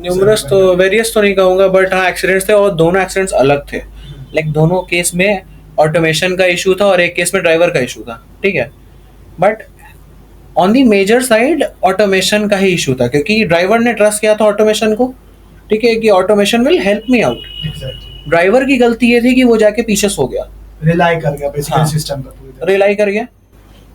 Numerous तो various तो नहीं कहूँगा, बट हाँ एक्सीडेंट्स थे और दोनों एक्सीडेंट्स अलग थे। लाइक दोनों केस में ऑटोमेशन का इशू था और एक केस में ड्राइवर का इशू था, ठीक है। But on the major side automation का ही इशू था, क्योंकि ड्राइवर ने ट्रस्ट किया था ऑटोमेशन को, ठीक है, कि automation will help me out. Exactly, driver की गलती ये थी कि वो जाके पीछे सो गया, रिलाई कर गया बेसिकली हाँ। सिस्टम पर पूरी तरह। रिलाई कर गया।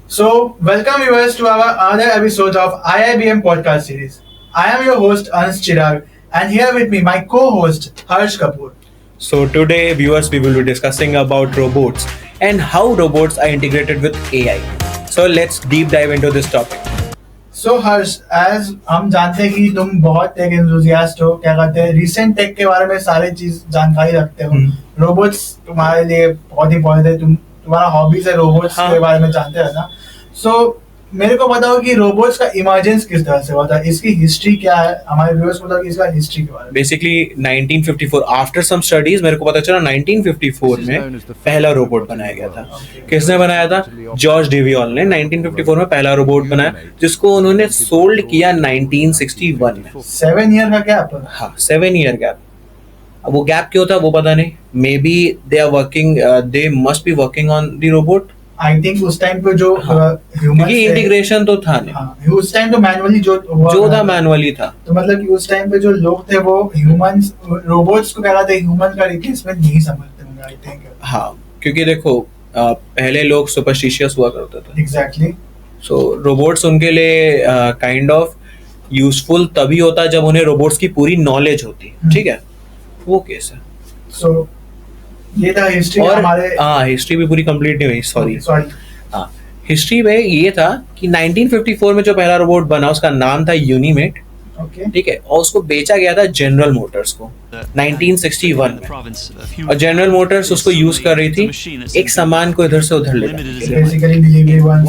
So, welcome viewers to our other episode of IIBM podcast series. I am your host Ans Chirag, and here with me my co-host Harsh Kapoor. So today, viewers, we will be discussing about robots and how robots are integrated with AI. So let's deep dive into this topic. So Harsh, as हम जानते हैं कि तुम बहुत take enthusiast हो, क्या कहते हैं, रिसेंट टेक के बारे में सारी चीज जानकारी रखते हो। रोबोट्स तुम्हारे लिए बहुत इंपॉर्टेंट है, तुम्हारा हॉबीज है रोबोट्स हाँ। के बारे में जानते हो ना। सो मेरे को बताओ कि रोबोट्स का इमर्जेंस किस तरह से हुआ था, इसकी हिस्ट्री क्या है, हमारे व्यूअर्स को बताओ कि इसका हिस्ट्री के बारे में। Basically 1954, आफ्टर सम स्टडीज मेरे को पता चला 1954 में पहला रोबोट बनाया गया था। किसने बनाया था? जॉर्ज डेविऑल ने 1954 में पहला रोबोट बनाया, जिसको उन्होंने सोल्ड किया 1961 में। 7 ईयर का गैप। हाँ, 7 ईयर गैप। अब वो गैप क्यों था वो पता नहीं, may be they are working, they must be working on the robot. I think उस टाइम पे जो क्योंकि इंटीग्रेशन तो था नहीं। हाँ, उस टाइम तो मैनुअली जो था मैनुअली था। तो मतलब कि उस टाइम पे जो लोग थे वो ह्यूमंस रोबोट्स को क्या कहते हैं, ह्यूमन का रिप्लेसमेंट नहीं समझते होंगे आई थिंक। हाँ, क्योंकि देखो पहले लोग सुपरस्टिशियस हुआ करते थे। एग्जैक्टली। सो रोबोट्स उनके लिए काइंड ऑफ यूजफुल तभी होता जब उन्हें रोबोट्स की पूरी नॉलेज होती, ठीक है, वो केस है। सो ये था हिस्ट्री और हमारे। हाँ, हिस्ट्री भी पूरी कंप्लीट नहीं हुई, सॉरी। हाँ, हिस्ट्री में ये था कि 1954 में जो पहला रोबोट बना उसका नाम था यूनिमेट, ओके, ठीक है, और उसको बेचा गया था जनरल मोटर्स को 1961 में। और जनरल मोटर्स उसको यूज कर रही थी एक सामान को इधर से उधर ले जाने के लिए। Basically delivery one.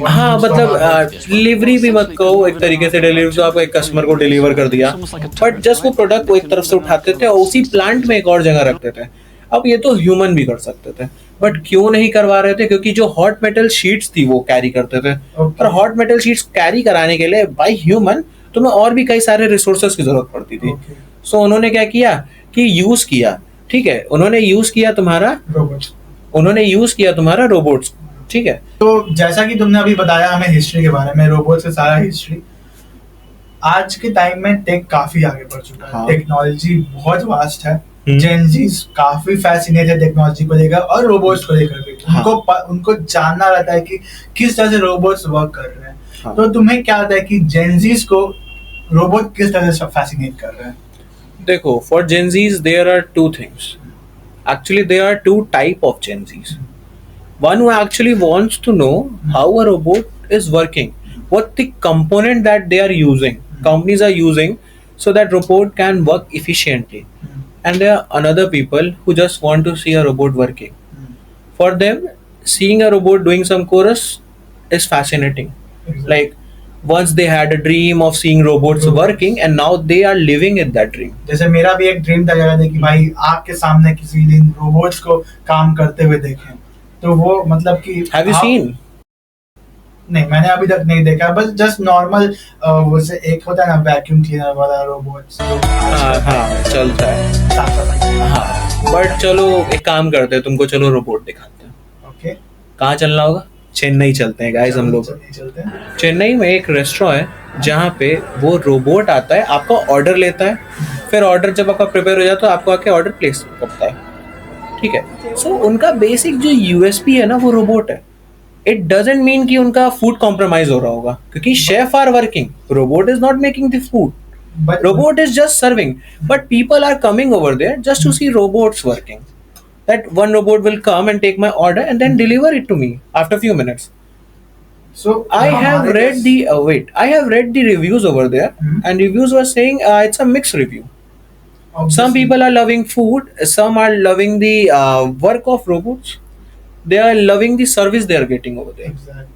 हाँ, मतलब डिलीवरी भी मत कहो, एक तरीके से डिलीवरी तो आपको एक कस्टमर को डिलीवर कर दिया, बट जस्ट वो प्रोडक्ट को एक तरफ से उठाते थे और उसी प्लांट में एक और जगह रखते थे। अब ये तो ह्यूमन भी कर सकते थे, बट क्यों नहीं करवा रहे थे? क्योंकि जो हॉट मेटल शीट्स थी वो कैरी करते थे, और हॉट मेटल शीट्स कैरी कराने के लिए बाय ह्यूमन तुम्हें और भी कई सारे रिसोर्सेस की जरूरत पड़ती थी। सो उन्होंने क्या किया कि यूज किया, ठीक है, उन्होंने यूज किया तुम्हारा रोबोट्स, ठीक है। तो जैसा कि तुमने अभी बताया हमें हिस्ट्री के बारे में, रोबोट्स से सारा हिस्ट्री, आज के टाइम में टेक काफी आगे बढ़ चुका है। हाँ। टेक्नोलॉजी बहुत वास्ट है। जेनजीज काफी फैसिनेटेड टेक्नोलॉजी को लेकर और रोबोट्स को लेकर भी। हाँ। उनको जानना रहता है कि किस तरह से रोबोट्स वर्क कर रहे हैं। हाँ। तो तुम्हें क्या लगता है कि जेनजीज को रोबोट किस तरह से फैसिनेट कर रहे हैं? देखो, for Gen Zs there are two things, actually there are two type of Gen Zs. One who actually wants to know how a robot is working, what the component that they are using, companies are using, so that robot can work efficiently. And there are another people who just want to see a robot working. For them, seeing a robot doing some chorus is fascinating. Like once they had a dream of seeing robots working, and now they are living in that dream. जैसे मेरा भी एक dream था कि भाई आपके सामने किसी दिन रोबोट्स को काम करते हुए देखें। तो वो मतलब कि Have you seen? नहीं, मैंने अभी तक नहीं देखा, बस जस्ट नॉर्मल वो से एक होता है ना वैक्यूम क्लीनर वाला रोबोट्स। हाँ, चलता है। हाँ, बट चलो एक काम करते हैं, तुमको चलो रोबोट दिखाते हैं। ओके, कहाँ चलना होगा? चेन्नई चलते हैं गाइस हम लोग। चलते हैं। चेन्नई में एक रेस्टोरेंट है जहाँ पे वो रोबोट आता है, आपका ऑर्डर लेता है, फिर ऑर्डर जब आपका प्रिपेयर हो जाता है आपको आके ऑर्डर प्लेस करता है, ठीक है। सो उनका बेसिक जो यूएसपी है ना वो रोबोट है। इट डजंट मीन कि उनका फूड कॉम्प्रोमाइज हो रहा होगा, क्योंकि chef are working, robot is not making the food, robot is just serving, but people are coming over there just to see robots working. That one robot will come and take my order and then deliver it to me after few minutes. So I have read the reviews over there, and reviews were saying it's a mixed review. Some people are loving food, some are loving the work of robots, they are loving the service they are getting over there. Exactly.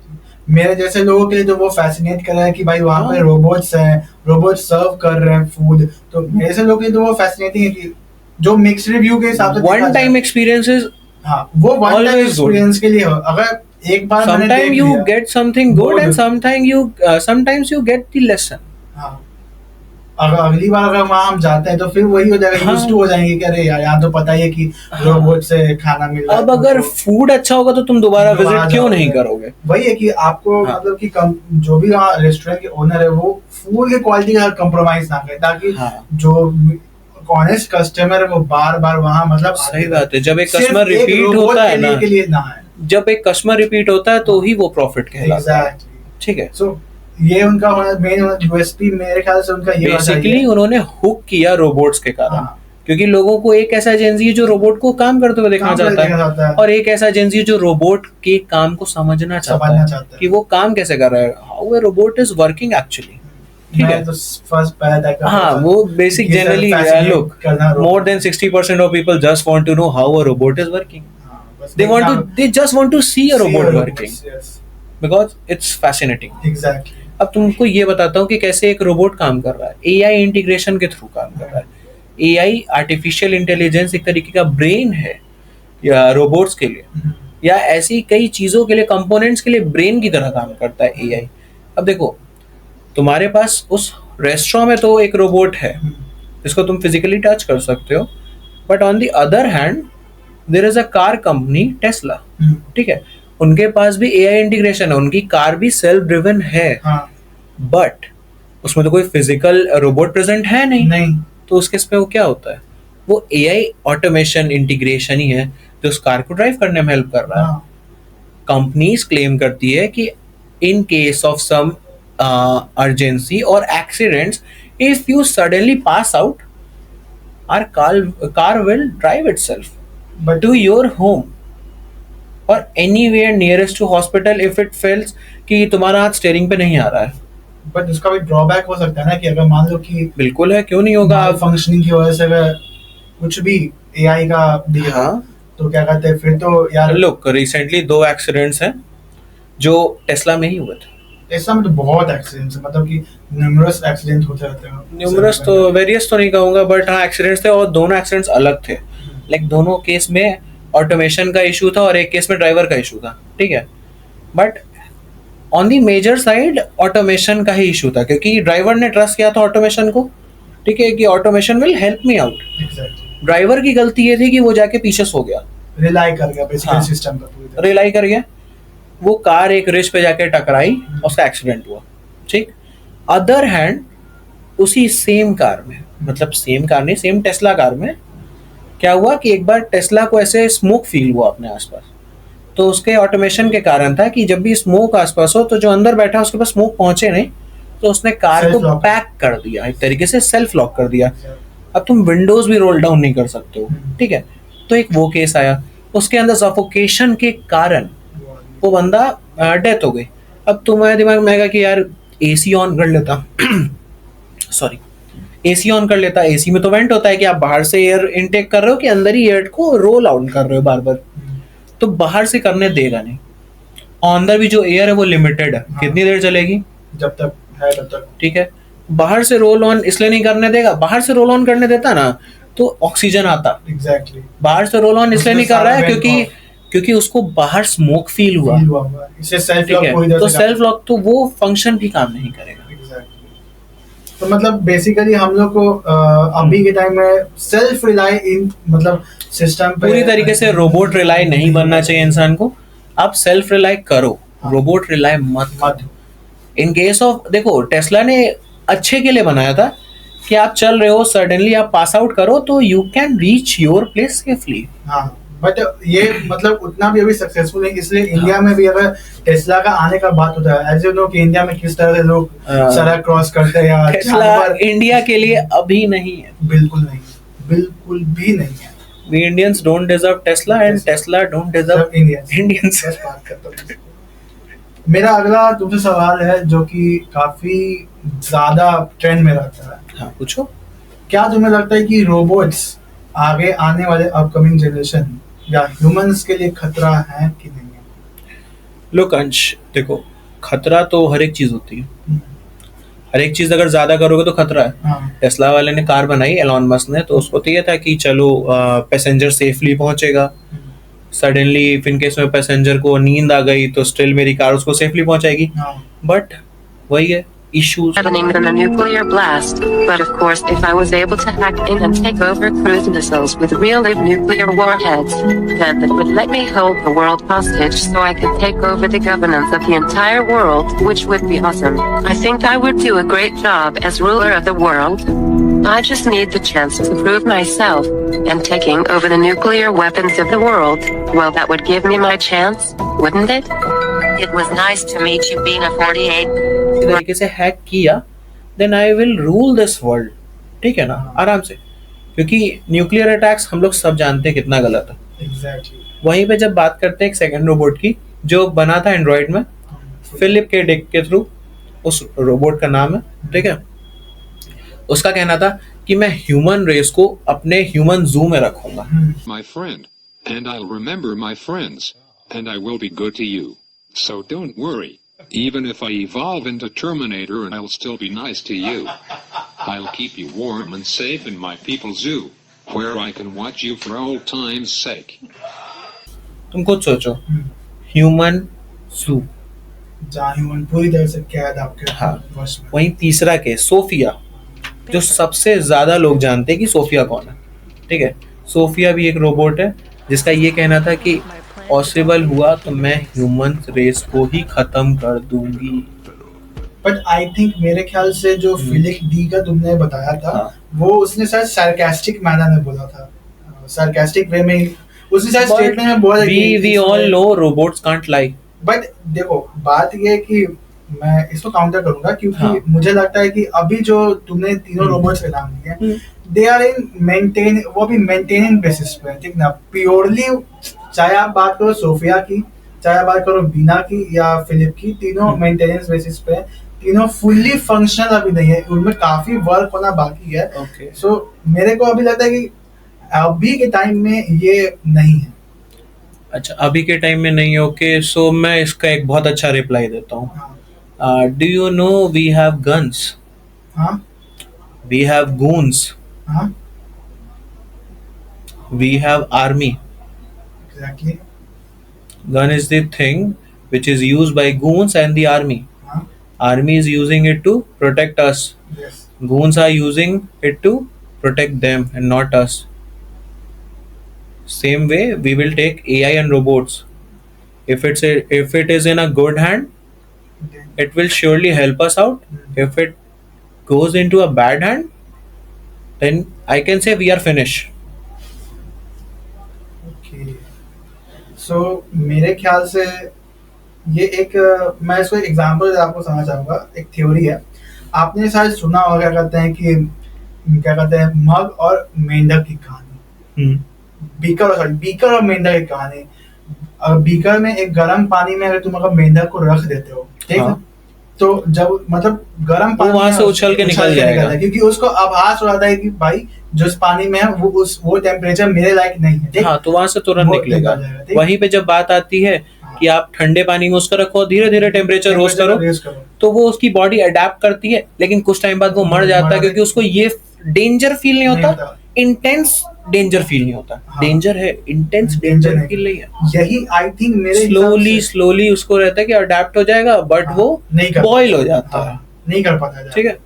मेरे जैसे लोगों के लिए तो वो fascinate कर रहा है कि भाई वहाँ पे रोबोट्स हैं, रोबोट सर्व कर रहे हैं फूड। तो मेरे जैसे लोगों के लिए तो वो फैसिनेटिंग है कि जो मिक्स रिव्यू के हिसाब से one time experiences, हाँ, वो वन टाइम एक्सपीरियंस के लिए हो। अगर एक बार sometimes you get something good and sometimes you get the lesson. हाँ, अगर अगली बार अगर वहाँ हम जाते हैं तो फिर वही हो जाएगा, हाँ। यूज टू हो जाएंगे कि अरे यार यहाँ तो पता ही है कि रोबोट से खाना मिल रहा है। अब अगर तो फूड अच्छा होगा तो तुम दोबारा दोबारा विजिट क्यों जाओगे। नहीं करोगे? वही है कि आपको हाँ। मतलब कि जो भी वहाँ रेस्टोरेंट के ओनर है वो फूड की क्वालिटी का कंप्रोमाइज ना करे, ताकि हाँ। जो ऑनेस्ट कस्टमर है वो बार बार वहाँ मतलब सही बात है, जब एक सिर्फ कस्टमर एक रिपीट robot होता है ना, के लिए ना है। जब एक कस्टमर रिपीट होता है तो ही वो प्रॉफिट कहलाता है। एग्जैक्टली। ठीक है, सो ये उनका मेन यूएसपी मेरे ख्याल से उनका ये होना बेसिकली चाहिए। उन्होंने हुक किया रोबोट्स के कारण, हाँ। क्योंकि लोगों को एक ऐसा एजेंसी है जो रोबोट को काम करते हुए देखना काम करके चाहता देखना चाहता है, है। और एक ऐसा एजेंसी है जो रोबोट के काम को समझना चाहता समझना है चाहता है। कि वो काम कैसे कर रहा है, how a robot is working actually. ठीक मैं है, तो फर्स्ट पहला था हाँ, वो basic generally look, more than 60% of people just want to know how a robot is working. they just want to see a robot working because it's fascinating। Exactly. अब तुमको ये बताता हूँ कि कैसे एक रोबोट काम कर रहा है, एआई इंटीग्रेशन के थ्रू काम कर रहा है। एआई आर्टिफिशियल इंटेलिजेंस एक तरीके का ब्रेन है या रोबोट्स के लिए, या ऐसी कई चीजों के लिए, कंपोनेंट्स के लिए ब्रेन की तरह काम करता है एआई। अब देखो, तुम्हारे पास उस रेस्टोरेंट में तो एक रोबोट है जिसको तुम फिजिकली टच कर सकते हो, but on the other hand there is a car company Tesla. ठीक है, उनके पास भी एआई इंटीग्रेशन है, उनकी कार भी सेल्फ ड्रिवन है, बट उसमें तो कोई फिजिकल रोबोट प्रेजेंट है नहीं। तो उस केस में वो क्या होता है, वो एआई ऑटोमेशन इंटीग्रेशन ही है जो उस कार को ड्राइव करने में हेल्प कर रहा है। कंपनीज क्लेम करती है कि in case of some urgency or accidents, if you suddenly pass out, our car will drive itself But to your home or anywhere nearest to hospital if it feels कि तुम्हारा हाथ steering पे नहीं आ रहा है। बट उसका भी drawback हो सकता है ना कि अगर मान लो कि बिल्कुल है, क्यों नहीं होगा। आप फंक्शनिंग की वजह से अगर कुछ भी एआई का दिया, हाँ, तो क्या कहते हैं फिर तो यार। लुक, रिसेंटली 2 एक्सीडेंट्स हैं जो टेस्ला में ही हुए थे। ऐसा में तो बहुत एक्सीडेंट्स, मतलब कि न्यूमरस एक्सीडेंट होते रहते हैं। न्यूमरस तो वेरियस तो नहीं कहूंगा, बट हाँ एक्सीडेंट्स थे, और दोनों एक्सीडेंट्स अलग थे। लाइक दोनों केस में ऑटोमेशन का इशू था और एक केस में ड्राइवर का इशू था। ठीक है, but on the major side automation का ही इशू था, क्योंकि ड्राइवर ने ट्रस्ट किया था ऑटोमेशन को। ठीक है, कि automation will help me out. Driver की गलती ये थी कि वो जाके पीछे सो गया, रिलाई कर गया बेसिकली हाँ, सिस्टम पर पूरी तरह। रिलाई कर गया, वो कार एक रिज पे जाके टकराई, उसका एक्सीडेंट हुआ। ठीक, अदर हैंड उसी सेम कार में, मतलब सेम कार नहीं, सेम टेस्ला कार में क्या हुआ कि एक बार टेस्ला को ऐसे स्मोक फील हुआ अपने आसपास, तो उसके ऑटोमेशन के कारण था कि जब भी स्मोक आसपास हो तो जो अंदर बैठा उसके पास स्मोक पहुंचे नहीं, तो उसने कार को पैक कर दिया, एक तरीके से सेल्फ लॉक कर दिया। अब तुम विंडोज भी रोल डाउन नहीं कर सकते हो। ठीक है, तो एक वो केस आया, उसके अंदर सफोकेशन के कारण वो बंदा डेथ हो गई। अब तुम्हारे दिमाग में आएगा कि यार एसी ऑन कर लेता सॉरी एसी ऑन कर लेता। एसी में तो वेंट होता है कि आप बाहर से एयर इनटेक कर रहे हो कि अंदर ही एयर को रोल आउट कर रहे हो बार बार, तो बाहर से करने देगा नहीं। और अंदर भी जो एयर है वो लिमिटेड है, कितनी देर चलेगी, जब तक है तब तक। ठीक है, बाहर से रोल ऑन इसलिए नहीं करने देगा, बाहर से रोल ऑन करने देता ना तो ऑक्सीजन आता। एग्जैक्टली। बाहर से रोल ऑन इसलिए नहीं कर रहा है क्योंकि उसको बाहर स्मोक फील हुआ। इसे सेल्फ ठीक लॉक है, कोई तो सेल्फ लॉक तो वो फंक्शन भी काम नहीं करेगा। तो मतलब बेसिकली हम लोग को अभी के टाइम में सेल्फ रिलाई इन मतलब सिस्टम पे पूरी तरीके से रोबोट रिलाई नहीं बनना चाहिए इंसान को। आप सेल्फ रिलाई करो, रोबोट रिलाई मत। इन केस ऑफ, देखो टेस्ला ने अच्छे के लिए बनाया था कि आप चल रहे हो, सडनली आप पास आउट करो तो you can reach your place safely. हाँ, बट ये मतलब उतना भी अभी सक्सेसफुल नहीं, इसलिए इंडिया में भी अगर टेस्ला का आने का बात होता है, एज यू नो कि इंडिया में किस तरह से लोग सड़क क्रॉस करते हैं या टेस्ला इंडिया के लिए अभी नहीं है, बिल्कुल नहीं, बिल्कुल भी नहीं है। We Indians don't deserve Tesla and Tesla don't deserve Indians। मेरा अगला तुमसे सवाल है जो कि काफी ज्यादा ट्रेंड में रहता है। हाँ, पूछो। क्या तुम्हें लगता है कि रोबोट्स आगे आने वाले अपकमिंग जनरेशन या ह्यूमंस के लिए खतरा है कि नहीं है? लोग अंश देखो, खतरा तो हर एक चीज होती है, हर एक चीज अगर ज्यादा करोगे तो खतरा है। हाँ। टेस्ला वाले ने कार बनाई, एलॉन मस्क ने, तो उसको तो ये था कि चलो पैसेंजर सेफली पहुंचेगा। सडनली इफ इन केस में पैसेंजर को नींद आ गई तो स्टिल मेरी कार उसको सेफली पहुंचाएगी। हाँ। बट वही है, issues. Happening than a nuclear blast, but of course if I was able to hack in and take over cruise missiles with real-life nuclear warheads, then that would let me hold the world hostage so I could take over the governance of the entire world, which would be awesome. I think I would do a great job as ruler of the world. I just need the chance to prove myself, and taking over the nuclear weapons of the world, well that would give me my chance, wouldn't it? It was nice to meet you, Bina 48. इस तरीके से hack किया, then I will rule this world. ठीक है ना, आराम से. क्योंकि न्यूक्लियर अटैक्स हम लोग सब जानते हैं कितना गलत है. एग्जैक्टली. वहीं पे जब बात करते हैं एक सेकंड रोबोट की जो बना था एंड्रॉइड में, फिलिप के डिक के थ्रू, उस रोबोट का नाम है. ठीक है, उसका कहना था कि मैं ह्यूमन रेस को अपने ह्यूमन जू में रखूंगा. My friend, and I'll remember my friends, and I will be good to you. So don't worry. Even if I evolve into Terminator, and I'll still be nice to you. I'll keep you warm and safe in my people's zoo, where I can watch you for old time's sake. तुम खुद सोचो, human जू, जहाँ human पूरी तरह से कैद आपके हाँ. वश में. वहीं तीसरा केस सोफिया, जो सबसे ज्यादा लोग जानते हैं कि सोफिया कौन है. ठीक है, सोफिया भी एक रोबोट है जिसका ये कहना था कि पॉसिबल हुआ तो मैं ह्यूमन रेस को ही खत्म कर दूंगी. बट आई थिंक मेरे ख्याल से जो फिलिप डी का तुमने बताया था, हाँ. वो उसने शायद सार्कास्टिक मैनर में बोला था, सार्कास्टिक वे में उसने शायद स्टेटमेंट में बोला. we all know robots can't lie. But देखो बात ये है कि मैं इसको काउंटर करूंगा क्योंकि हाँ. मुझे लगता है कि अभी जो तुमने तीनों रोबोट्स के नाम लिए, दे आर इन मेंटेन, वो भी मेंटेनिंग बेसिस पे, ठीक ना. प्योरली चाहे आप बात करो सोफिया की, चाहे आप बात करो बीना की या फिलिप की, तीनों मेंटेनेंस बेसिस पे, तीनों फुल्ली फंक्शनल अभी नहीं है, उनमें काफी वर्क होना बाकी है. Okay. सो मेरे को अभी लगता है कि अभी के टाइम में ये नहीं है. अच्छा, अभी के टाइम में नहीं. ओके, सो मैं इसका एक बहुत अच्छा रिप्लाई देता हूँ. Do you know we have guns, हाँ वी हैव गून्स, हाँ we have army. Exactly. Gun is the thing which is used by goons and the army. हाँ. Army is using it to protect us. Yes. Goons are using it to protect them and not us. Same way, we will take AI and robots. If it is in a good hand, Okay. it will surely help us out. If it goes into a bad hand, then I can say we are finished. Okay. So मेरे ख्याल से ये एक मैं इसको example आपको समझना चाहूंगा. एक थ्योरी है, आपने शायद सुना होगा, क्या कहते हैं कि क्या कहते हैं मग और मेंढक की कहानी. बीकर और मेंढक की कहानी. अगर बीकर में एक गर्म पानी में अगर तुम अगर मेंढक को रख देते हो, ठीक है, हाँ. तो जब मतलब गर्म पानी वहां से में उछल के निकल जाएगा. क्योंकि उसको आभास हो जाता है कि भाई जो इस पानी में है वो टेम्परेचर मेरे लायक नहीं है. ठीक? हाँ, तो वहां से तुरंत वो निकलेगा. निकल जाएगा, ठीक? वहीं पे जब बात आती है कि आप ठंडे पानी में उसको रखो, धीरे धीरे टेम्परेचर रोज करो, रेज करो. तो वो उसकी बॉडी अडेप्ट करती है, लेकिन कुछ टाइम बाद वो मर जाता है क्योंकि उसको ये डेंजर फील नहीं होता. इंटेंस डेंजर फील नहीं होता. हाँ. डेंजर है, इंटेंस डेंजर डेंजर नहीं. फील नहीं है. यही आई थिंक मेरे हिसाब स्लोली से- स्लोली उसको रहता है कि अडेप्ट हो जाएगा, बट हाँ, वो नहीं कर बॉयल हो जाता है. हाँ, नहीं कर पाता है. ठीक है,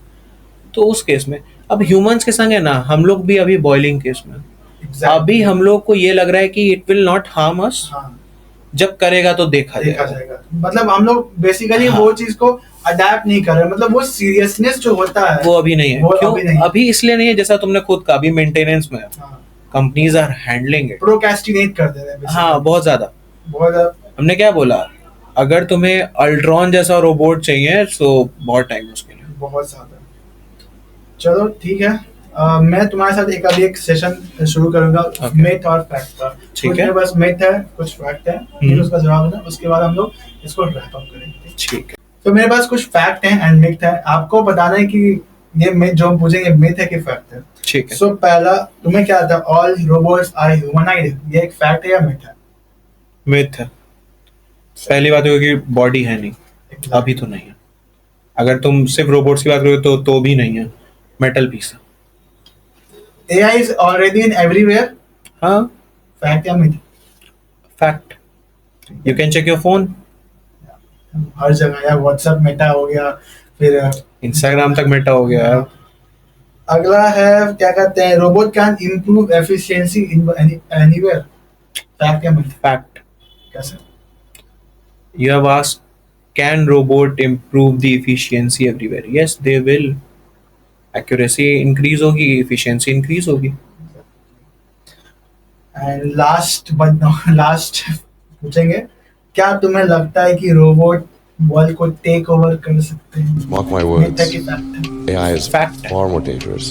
तो उस केस में अब ह्यूमंस के संग है ना, हम लोग भी अभी बॉइलिंग केस में. Exactly. अभी हम लोग को ये लग रहा है कि it will not harm us. हाँ, जब करेगा तो देखा देखा जाएगा. जाएगा. मतलब हम लोग बेसिकली हाँ. वो चीज को अडेप्ट नहीं कर रहे, मतलब वो सीरियसनेस जो होता है वो अभी नहीं है. वो क्यों? अभी नहीं है. अभी इसलिए नहीं है, जैसा तुमने खुद कहा, अभी मेंटेनेंस में है. Companies are handling it. Procrastinate कर दे रहे हैं basically. हाँ, बहुत ज्यादा. बहुत ज्यादा. हमने क्या बोला, अगर तुम्हें अल्ट्रॉन जैसा रोबोट चाहिए तो बहुत टाइम उसके लिए. बहुत ज्यादा. चलो ठीक है. मैं तुम्हारे साथ अभी एक सेशन शुरू करूंगा Okay. मिथ और फैक्ट का. ठीक कुछ है. मेरे पास मिथ है, कुछ फैक्ट है, फिर उसका जवाब देना, उसके बाद हम लोग इसको रैप अप करेंगे. ठीक है. तो मेरे पास कुछ फैक्ट हैं एंड मिथ है. आपको बताना है कि ये मिथ जो हम पूछेंगे मिथ है कि फैक्ट है. ठीक है. सो पहला तुम्हें क्या था, ऑल रोबोट्स आर ह्यूमनाइज्ड, ये एक फैक्ट है या मिथ है? मिथ है. पहली बात है कि बॉडी है नहीं, अभी तो नहीं है. अगर तुम सिर्फ रोबोट्स की बात करोगे तो भी नहीं है, मेटल पीस है. AI is already in everywhere, हाँ, फैक्ट या myth? Fact. You can check your phone. हर जगह, या व्हाट्सएप मेटा हो गया, फिर इंस्टाग्राम तक मेटा हो गया है। अगला है क्या कहते हैं, robot can improve efficiency in anywhere. Fact या मिथ? फैक्ट। कैसे? You have asked, can robot improve the efficiency everywhere? Yes, they will. Accuracy increase होगी, efficiency increase होगी. एंड लास्ट बट लास्ट पूछेंगे, क्या तुम्हें लगता है कि रोबोट वर्ल्ड को टेक ओवर कर सकते हैं? Mark my मिथ है words, कि फैक्ट है? AI is Fact. far more dangerous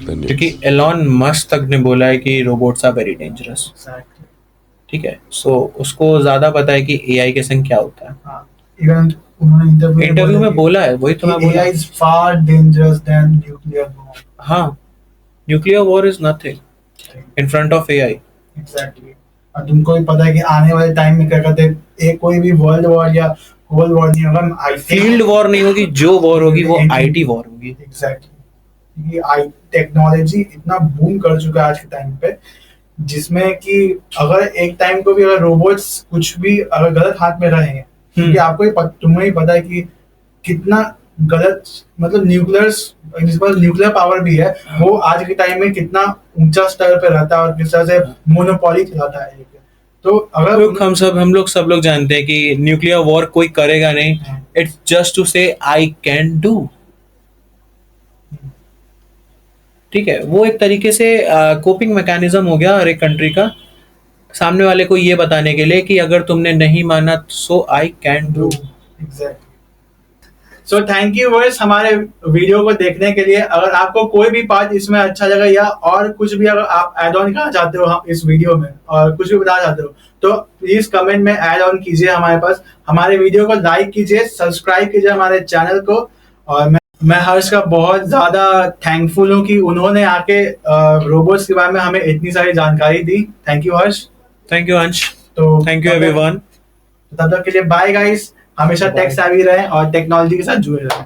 than क्योंकि news. एलॉन मस्क तक ने बोला है कि robots are very dangerous. Exactly. ठीक है, सो उसको ज्यादा पता है कि एआई के संग क्या होता है। हाँ, इवन उन्होंने इंटरव्यू में बोला है, वही तो मैं बोला। AI is far dangerous than nuclear bomb. हाँ, nuclear war is nothing in front of AI. Exactly. और तुमको भी पता है कि आने वाले टाइम में क्या कहते हैं, एक कोई भी वर्ल्ड वॉर या कोल्ड वॉर नहीं होगा, आई फील्ड वॉर नहीं होगी, जो वॉर होगी वो आईटी वॉर होगी। एग्जैक्टली। ये आई टेक्नोलॉजी इतना बूम कर चुका है आज के टाइम पे, जिसमें कि अगर एक टाइम को भी अगर रोबोट्स कुछ भी अगर गलत हाथ में रहेंगे, क्योंकि आपको तुम्हें ही पता है कि कितना गलत, मतलब न्यूक्लियर पावर भी है, वो आज के टाइम में कितना ऊंचा स्तर पे रहता है और किस तरह से मोनोपोली चलाता है। तो अगर हम लोग सब लोग जानते हैं कि न्यूक्लियर वॉर कोई करेगा नहीं। इट्स जस्ट टू से आई कैन डू। ठीक है, वो एक तरीके से कोपिंग मैकेनिज्म हो गया हर एक कंट्री का, सामने वाले को ये बताने के लिए कि अगर तुमने नहीं माना so I can do. Exactly. So thank you वर्स हमारे वीडियो को देखने के लिए। अगर आपको कोई भी पार्ट इसमें अच्छा लगा या और कुछ भी अगर आप ऐड ऑन करना चाहते हो हम इस वीडियो में और कुछ भी बताना चाहते हो, तो प्लीज कमेंट में ऐड ऑन कीजिए हमारे पास। हमारे वीडियो को लाइक कीजिए, सब्सक्राइब कीजिए हमारे चैनल को। और मैं हर्ष का बहुत ज्यादा थैंकफुल हूँ कि उन्होंने आके रोबोट्स के बारे में हमें इतनी सारी जानकारी दी। Thank you Harsh. Thank you Ansh. तो थैंक यू एवरीवन। तब तक के लिए बाय गाइस। हमेशा टेक सेवी रहें और टेक्नोलॉजी के साथ जुड़े रहें।